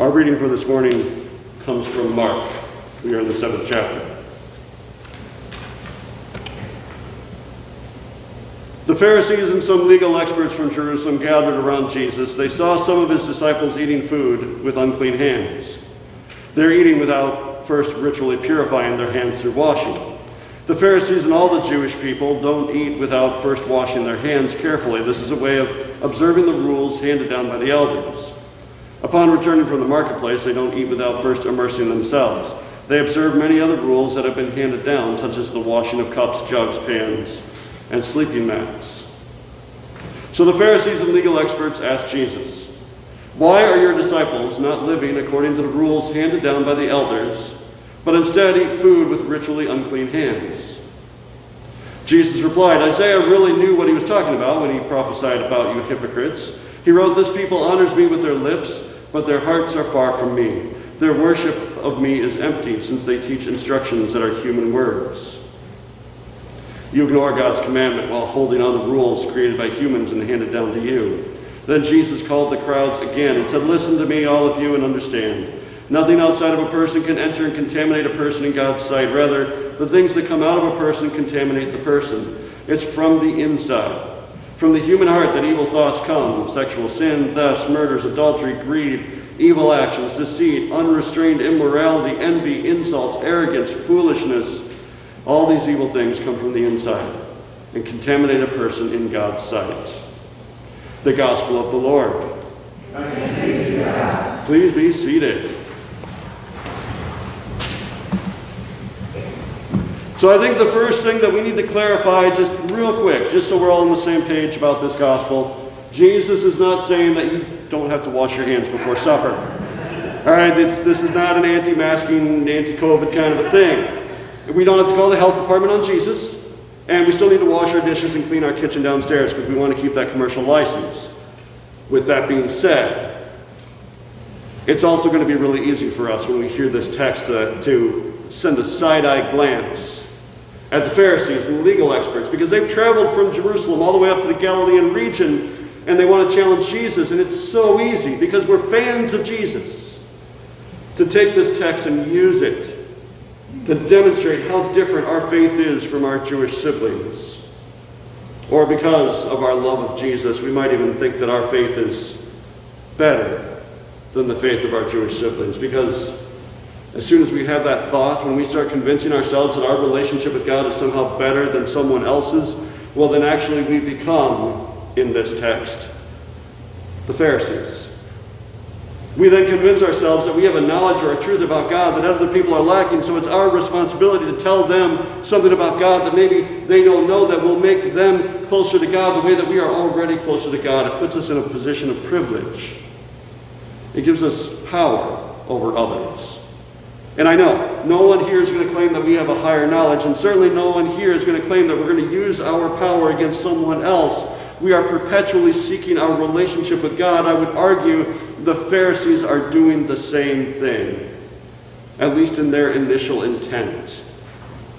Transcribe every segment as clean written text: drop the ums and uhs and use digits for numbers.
Our reading for this morning comes from Mark. We are in the 7th chapter. The Pharisees and some legal experts from Jerusalem gathered around Jesus. They saw some of his disciples eating food with unclean hands. They're eating without first ritually purifying their hands through washing. The Pharisees and all the Jewish people don't eat without first washing their hands carefully. This is a way of observing the rules handed down by the elders. Upon returning from the marketplace, they don't eat without first immersing themselves. They observe many other rules that have been handed down, such as the washing of cups, jugs, pans, and sleeping mats. So the Pharisees and legal experts asked Jesus, "Why are your disciples not living according to the rules handed down by the elders, but instead eat food with ritually unclean hands?" Jesus replied, Isaiah really knew what he was talking about when he prophesied about you hypocrites. He wrote, "This people honors me with their lips, but their hearts are far from me. Their worship of me is empty, since they teach instructions that are human words." You ignore God's commandment while holding on to rules created by humans and handed down to you. Then Jesus called the crowds again and said, "Listen to me, all of you, and understand. Nothing outside of a person can enter and contaminate a person in God's sight. Rather, the things that come out of a person contaminate the person. It's from the inside. From the human heart that evil thoughts come: sexual sin, thefts, murders, adultery, greed, evil actions, deceit, unrestrained immorality, envy, insults, arrogance, foolishness. All these evil things come from the inside and contaminate a person in God's sight." The Gospel of the Lord. Please be seated. So I think the first thing that we need to clarify just real quick, just so we're all on the same page about this gospel, Jesus is not saying that you don't have to wash your hands before supper. All right, this is not an anti-masking, anti-COVID kind of a thing. We don't have to call the health department on Jesus, and we still need to wash our dishes and clean our kitchen downstairs because we want to keep that commercial license. With that being said, it's also going to be really easy for us when we hear this text to send a side-eye glance at the Pharisees and legal experts, because they've traveled from Jerusalem all the way up to the Galilean region, and they want to challenge Jesus. And it's so easy, because we're fans of Jesus, to take this text and use it to demonstrate how different our faith is from our Jewish siblings. Or because of our love of Jesus, we might even think that our faith is better than the faith of our Jewish siblings. Because as soon as we have that thought, when we start convincing ourselves that our relationship with God is somehow better than someone else's, well, then actually we become, in this text, the Pharisees. We then convince ourselves that we have a knowledge or a truth about God that other people are lacking, so it's our responsibility to tell them something about God that maybe they don't know, that will make them closer to God the way that we are already closer to God. It puts us in a position of privilege. It gives us power over others. And I know no one here is going to claim that we have a higher knowledge, and certainly no one here is going to claim that we're going to use our power against someone else. We are perpetually seeking our relationship with God. I would argue the Pharisees are doing the same thing, at least in their initial intent.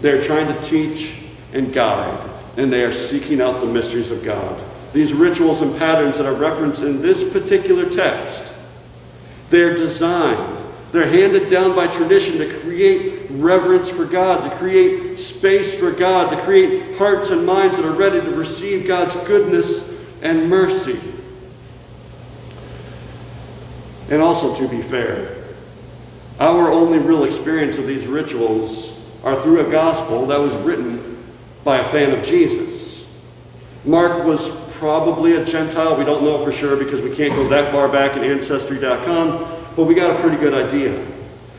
They're trying to teach and guide, and they are seeking out the mysteries of God. These rituals and patterns that are referenced in this particular text, they're designed, they're handed down by tradition to create reverence for God, to create space for God, to create hearts and minds that are ready to receive God's goodness and mercy. And also, to be fair, our only real experience of these rituals are through a gospel that was written by a fan of Jesus. Mark was probably a Gentile. We don't know for sure because we can't go that far back in Ancestry.com, but we got a pretty good idea.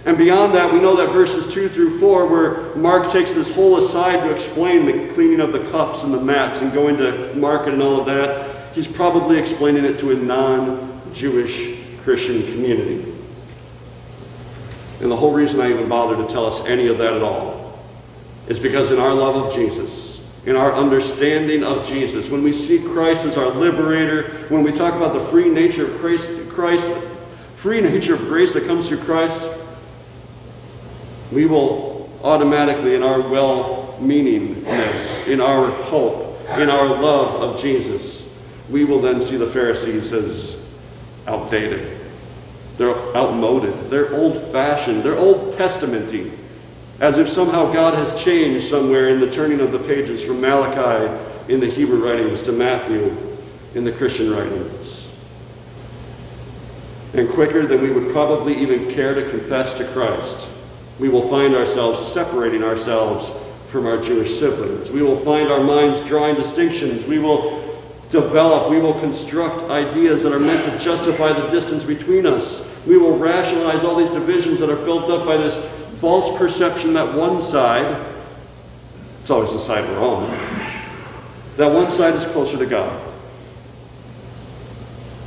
And beyond that, we know that verses 2 through 4, where Mark takes this whole aside to explain the cleaning of the cups and the mats and going to market and all of that, he's probably explaining it to a non-Jewish Christian community. And the whole reason I even bother to tell us any of that at all is because in our love of Jesus, in our understanding of Jesus, when we see Christ as our liberator, when we talk about the free nature of Christ, free nature of grace that comes through Christ, we will automatically, in our well-meaningness, in our hope, in our love of Jesus, we will then see the Pharisees as outdated. They're outmoded. They're old-fashioned. They're Old Testament-y. As if somehow God has changed somewhere in the turning of the pages from Malachi in the Hebrew writings to Matthew in the Christian writings. And quicker than we would probably even care to confess to Christ, we will find ourselves separating ourselves from our Jewish siblings. We will find our minds drawing distinctions. We will construct ideas that are meant to justify the distance between us. We will rationalize all these divisions that are built up by this false perception that one side, it's always the side we're on, that one side is closer to God.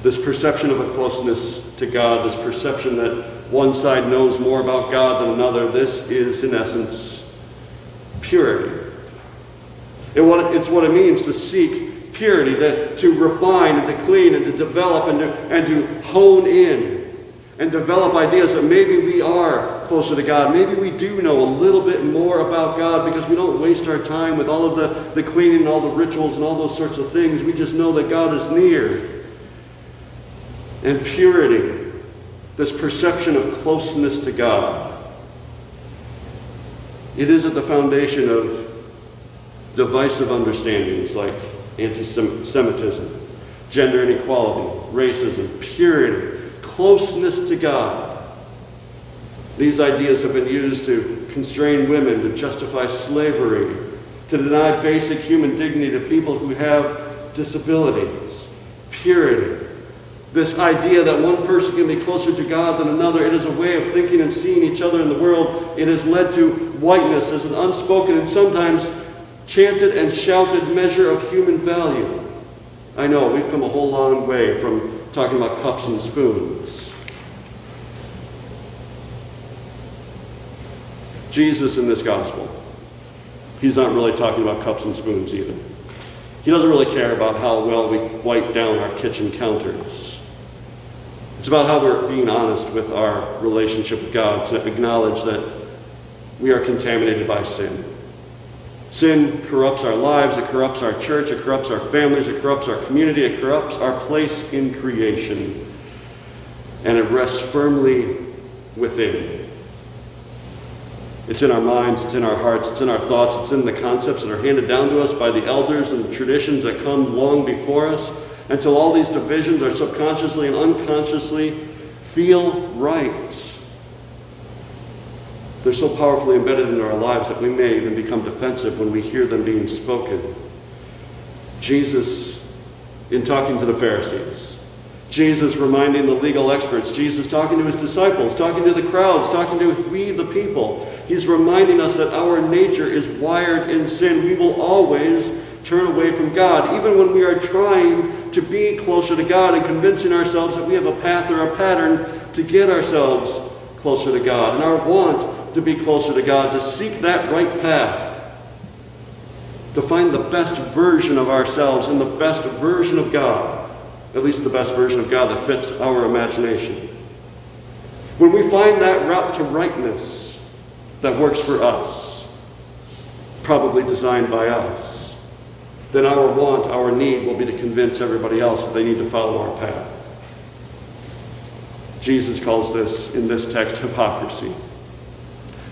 This perception of a closeness to God, this perception that one side knows more about God than another, this is, in essence, purity. It's what it means to seek purity, to refine and to clean and to develop and to hone in and develop ideas that maybe we are closer to God. Maybe we do know a little bit more about God because we don't waste our time with all of the cleaning and all the rituals and all those sorts of things. We just know that God is near. And purity, this perception of closeness to God, it is at the foundation of divisive understandings like anti-Semitism, gender inequality, racism, purity, closeness to God. These ideas have been used to constrain women, to justify slavery, to deny basic human dignity to people who have disabilities. Purity. This idea that one person can be closer to God than another, it is a way of thinking and seeing each other in the world. It has led to whiteness as an unspoken and sometimes chanted and shouted measure of human value. I know, we've come a whole long way from talking about cups and spoons. Jesus in this gospel, he's not really talking about cups and spoons either. He doesn't really care about how well we wipe down our kitchen counters. It's about how we're being honest with our relationship with God, to acknowledge that we are contaminated by sin. Sin corrupts our lives, it corrupts our church, it corrupts our families, it corrupts our community, it corrupts our place in creation. And it rests firmly within. It's in our minds, it's in our hearts, it's in our thoughts, it's in the concepts that are handed down to us by the elders and the traditions that come long before us, until all these divisions are subconsciously and unconsciously feel right. They're so powerfully embedded in our lives that we may even become defensive when we hear them being spoken. Jesus, in talking to the Pharisees, Jesus reminding the legal experts, Jesus talking to his disciples, talking to the crowds, talking to we the people, he's reminding us that our nature is wired in sin. We will always turn away from God, even when we are trying to be closer to God and convincing ourselves that we have a path or a pattern to get ourselves closer to God, and our want to be closer to God, to seek that right path, to find the best version of ourselves and the best version of God, at least the best version of God that fits our imagination. When we find that route to rightness that works for us, probably designed by us, then our want, our need will be to convince everybody else that they need to follow our path. Jesus calls this, in this text, hypocrisy.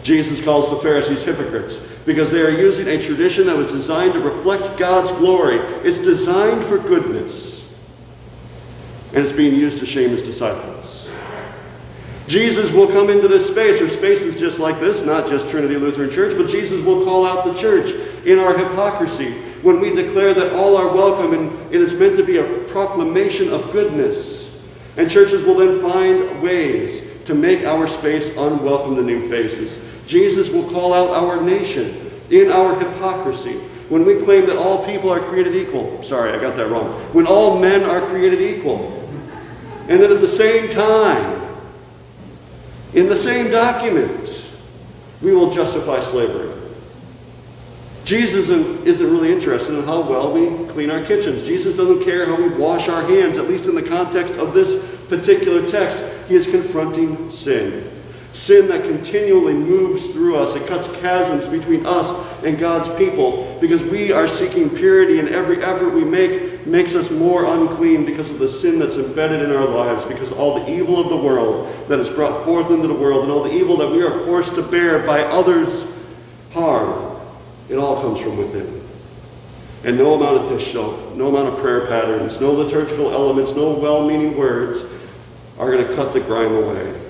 Jesus calls the Pharisees hypocrites because they are using a tradition that was designed to reflect God's glory. It's designed for goodness, and it's being used to shame his disciples. Jesus will come into this space, or spaces just like this, not just Trinity Lutheran Church, but Jesus will call out the church in our hypocrisy when we declare that all are welcome and it is meant to be a proclamation of goodness. And churches will then find ways to make our space unwelcome to new faces. Jesus will call out our nation in our hypocrisy when we claim that all people are created equal. Sorry, I got that wrong. When all men are created equal. And then at the same time, in the same document, we will justify slavery. Jesus isn't really interested in how well we clean our kitchens. Jesus doesn't care how we wash our hands, at least in the context of this particular text. He is confronting sin. Sin that continually moves through us. It cuts chasms between us and God's people because we are seeking purity in every effort we make makes us more unclean because of the sin that's embedded in our lives, because all the evil of the world that is brought forth into the world, and all the evil that we are forced to bear by others' harm, it all comes from within. And no amount of dish soap, no amount of prayer patterns, no liturgical elements, no well-meaning words are going to cut the grime away.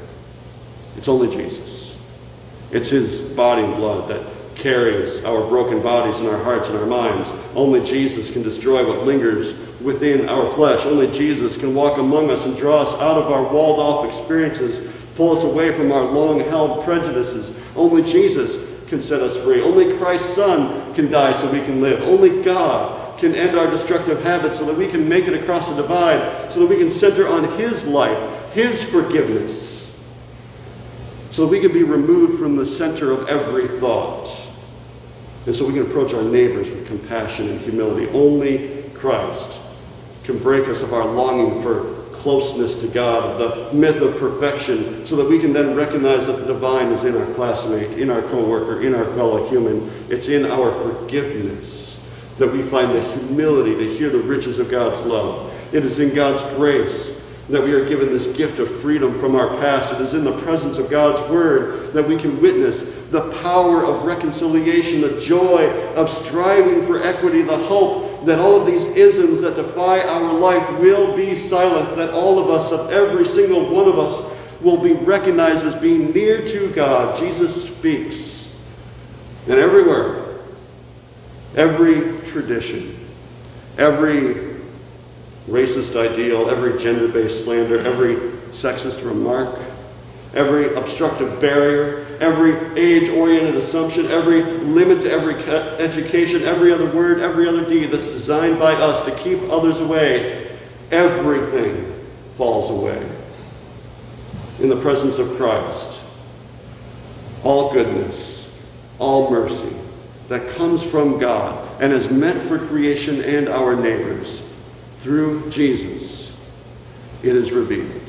It's only Jesus. It's his body and blood that carries our broken bodies and our hearts and our minds. Only Jesus can destroy what lingers within our flesh. Only Jesus can walk among us and draw us out of our walled-off experiences, pull us away from our long-held prejudices. Only Jesus can set us free. Only Christ's Son can die so we can live. Only God can end our destructive habits so that we can make it across the divide, so that we can center on his life, his forgiveness, so that we can be removed from the center of every thought, and so we can approach our neighbors with compassion and humility. Only Christ can break us of our longing for closeness to God, of the myth of perfection, so that we can then recognize that the divine is in our classmate, in our coworker, in our fellow human. It's in our forgiveness that we find the humility to hear the riches of God's love. It is in God's grace that we are given this gift of freedom from our past. It is in the presence of God's word that we can witness the power of reconciliation, the joy of striving for equity, the hope that all of these isms that defy our life will be silent, that all of us, of every single one of us, will be recognized as being near to God. Jesus speaks. And everywhere, every tradition, every racist ideal, every gender-based slander, every sexist remark, every obstructive barrier, every age-oriented assumption, every limit to every education, every other word, every other deed that's designed by us to keep others away, everything falls away. In the presence of Christ, all goodness, all mercy that comes from God and is meant for creation and our neighbors, through Jesus, it is revealed.